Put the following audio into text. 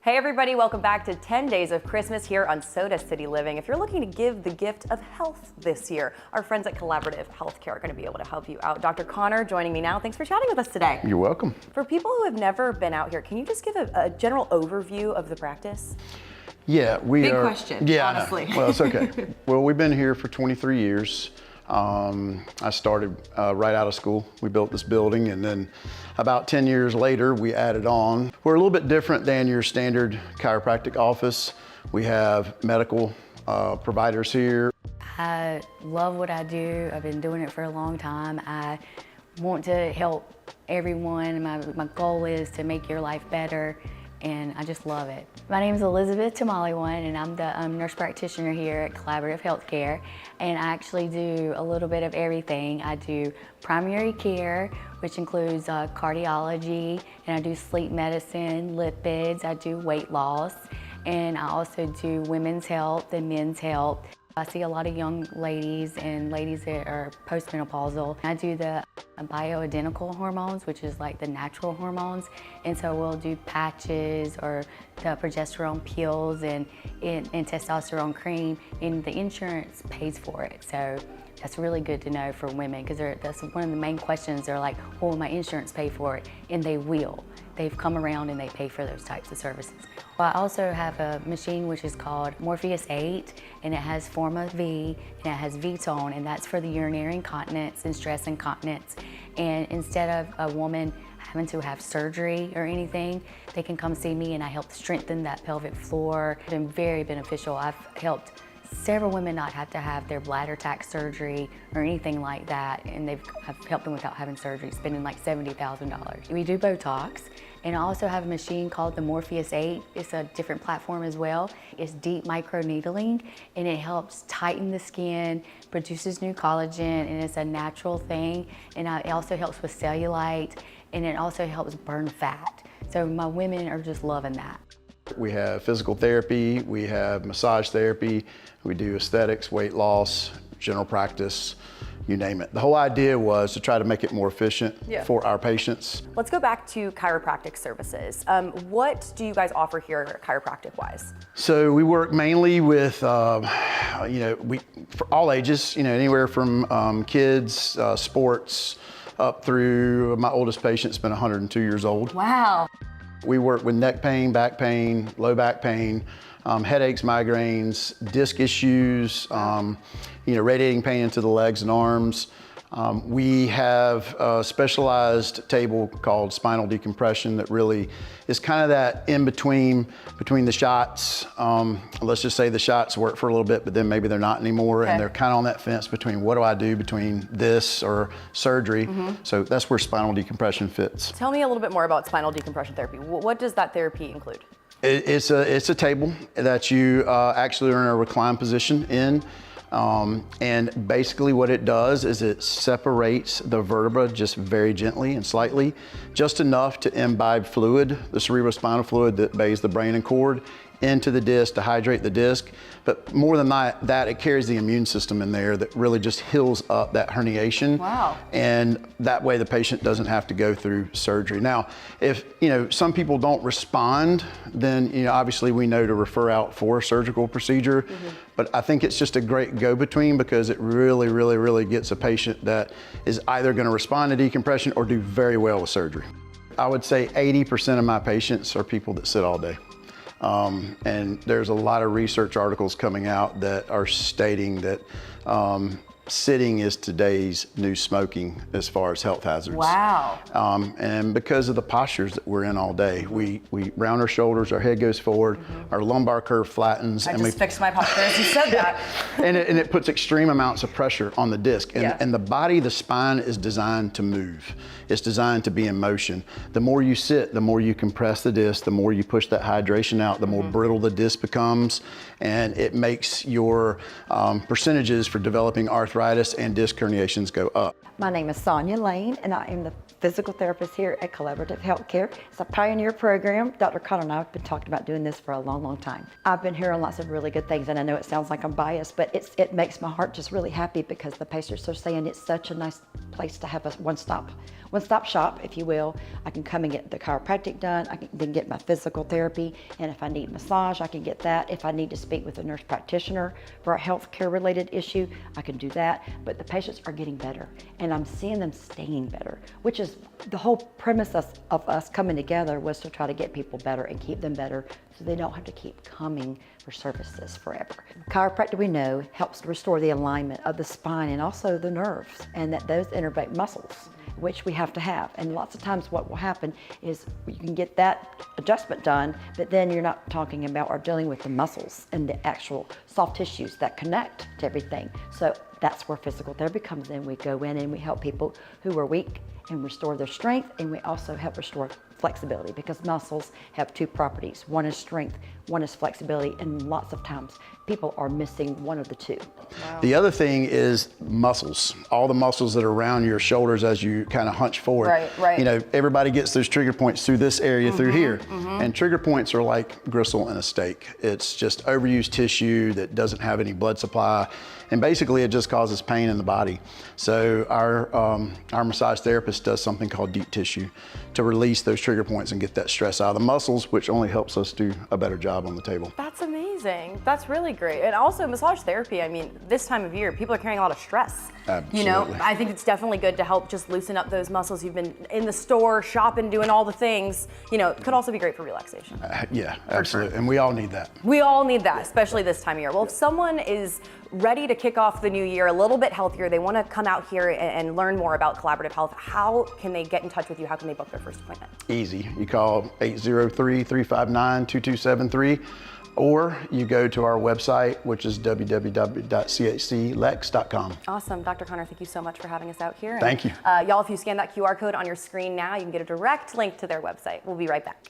Hey everybody, welcome back to 10 Days of Christmas here on Soda City Living. If you're looking to give the gift of health this year, our friends at Collaborative Healthcare are going to be able to help you out. Dr. Connor joining me now. Thanks for chatting with us today. You're welcome. For people who have never been out here, can you just give a general overview of the practice? Yeah, Big question, honestly. Well, it's okay. Well, we've been here for 23 years. I started right out of school. We built this building, and then about 10 years later, we added on. We're a little bit different than your standard chiropractic office. We have medical providers here. I love what I do. I've been doing it for a long time. I want to help everyone. My goal is to make your life better, and I just love it. My name is Elizabeth Tamaliwan, and I'm the nurse practitioner here at Collaborative Healthcare, and I actually do a little bit of everything. I do primary care, which includes cardiology, and I do sleep medicine, lipids, I do weight loss, and I also do women's health and men's health. I see a lot of young ladies and ladies that are postmenopausal. I do the bioidentical hormones, which is like the natural hormones. And so we'll do patches or the progesterone pills and testosterone cream, and the insurance pays for it. So that's really good to know for women, because that's one of the main questions. They're like, well, will my insurance pay for it? And they will. They've come around and they pay for those types of services. Well, I also have a machine which is called Morpheus 8, and it has Forma V, and it has V-Tone, and that's for the urinary incontinence and stress incontinence. And instead of a woman having to have surgery or anything, they can come see me and I help strengthen that pelvic floor. It's been very beneficial. I've helped several women not have to have their bladder tack surgery or anything like that, and I've helped them without having surgery, spending like $70,000. We do Botox, and I also have a machine called the Morpheus 8. It's a different platform as well. It's deep micro needling, and it helps tighten the skin, produces new collagen, and it's a natural thing. And it also helps with cellulite, and it also helps burn fat. So my women are just loving that. We have physical therapy, we have massage therapy, we do aesthetics, weight loss, general practice, you name it. The whole idea was to try to make it more efficient for our patients. Let's go back to chiropractic services. What do you guys offer here chiropractic-wise? So we work mainly with, for all ages, anywhere from kids, sports, up through, my oldest patient's been 102 years old. Wow. We work with neck pain, back pain, low back pain, headaches, migraines, disc issues, radiating pain into the legs and arms. We have a specialized table called spinal decompression that really is kind of that in between the shots. Let's just say the shots work for a little bit, but then maybe they're not anymore, and they're kind of on that fence between what do I do between this or surgery. So that's where spinal decompression fits. Tell me a little bit more about spinal decompression therapy. What does that therapy include? It's a table that you actually are in a reclined position in. And basically what it does is it separates the vertebra just very gently and slightly, just enough to imbibe fluid, the cerebrospinal fluid that bathes the brain and cord, into the disc to hydrate the disc. But more than that, it carries the immune system in there that really just heals up that herniation. Wow. And that way the patient doesn't have to go through surgery. Now, if some people don't respond, then obviously we know to refer out for a surgical procedure. But I think it's just a great go-between, because it really, really, really gets a patient that is either going to respond to decompression or do very well with surgery. I would say 80% of my patients are people that sit all day. And there's a lot of research articles coming out that are stating that sitting is today's new smoking as far as health hazards. Wow. And because of the postures that we're in all day, we round our shoulders, our head goes forward, our lumbar curve flattens. I just fixed my posture as you said that. and it puts extreme amounts of pressure on the disc. And the body, the spine is designed to move. It's designed to be in motion. The more you sit, the more you compress the disc, the more you push that hydration out, the more brittle the disc becomes, and it makes your percentages for developing arthritis arthritis and disc herniations go up. My name is Sonia Lane, and I am the physical therapist here at Collaborative Healthcare. It's a pioneer program. Dr. Connor and I have been talking about doing this for a long, long time. I've been hearing lots of really good things, and I know it sounds like I'm biased, but it makes my heart just really happy because the patients are saying it's such a nice place to have a one-stop shop, if you will. I can come and get the chiropractic done. I can then get my physical therapy, and if I need massage, I can get that. If I need to speak with a nurse practitioner for a healthcare related issue, I can do that. But the patients are getting better, and I'm seeing them staying better, which is the whole premise of us coming together, was to try to get people better and keep them better so they don't have to keep coming for services forever. Chiropractic, we know, helps restore the alignment of the spine and also the nerves, and that those innervate muscles, which we have to have. And lots of times what will happen is you can get that adjustment done, but then you're not talking about or dealing with the muscles and the actual soft tissues that connect to everything. So that's where physical therapy comes in. We go in and we help people who are weak and restore their strength, and we also help restore flexibility, because muscles have two properties. One is strength, one is flexibility, and lots of times people are missing one of the two. Wow. The other thing is muscles. All the muscles that are around your shoulders as you kind of hunch forward. Right. You know, everybody gets those trigger points through this area, through here. And trigger points are like gristle in a steak. It's just overused tissue that doesn't have any blood supply. And basically it just causes pain in the body. So our massage therapist does something called deep tissue to release those trigger points and get that stress out of the muscles, which only helps us do a better job on the table. That's amazing. That's really great. And also massage therapy, I mean, this time of year, people are carrying a lot of stress. Absolutely. You know, I think it's definitely good to help just loosen up those muscles. You've been in the store, shopping, doing all the things. You know, it could also be great for relaxation. Yeah, absolutely. And we all need that. We all need that, especially this time of year. Well, if someone is ready to kick off the new year a little bit healthier, they want to come out here and learn more about collaborative health, how can they get in touch with you? How can they book their first appointment? Easy. You call 803-359-2273, or you go to our website, which is www.chclex.com. Awesome. Dr. Connor, thank you so much for having us out here. Thank you. Y'all, if you scan that QR code on your screen now, you can get a direct link to their website. We'll be right back.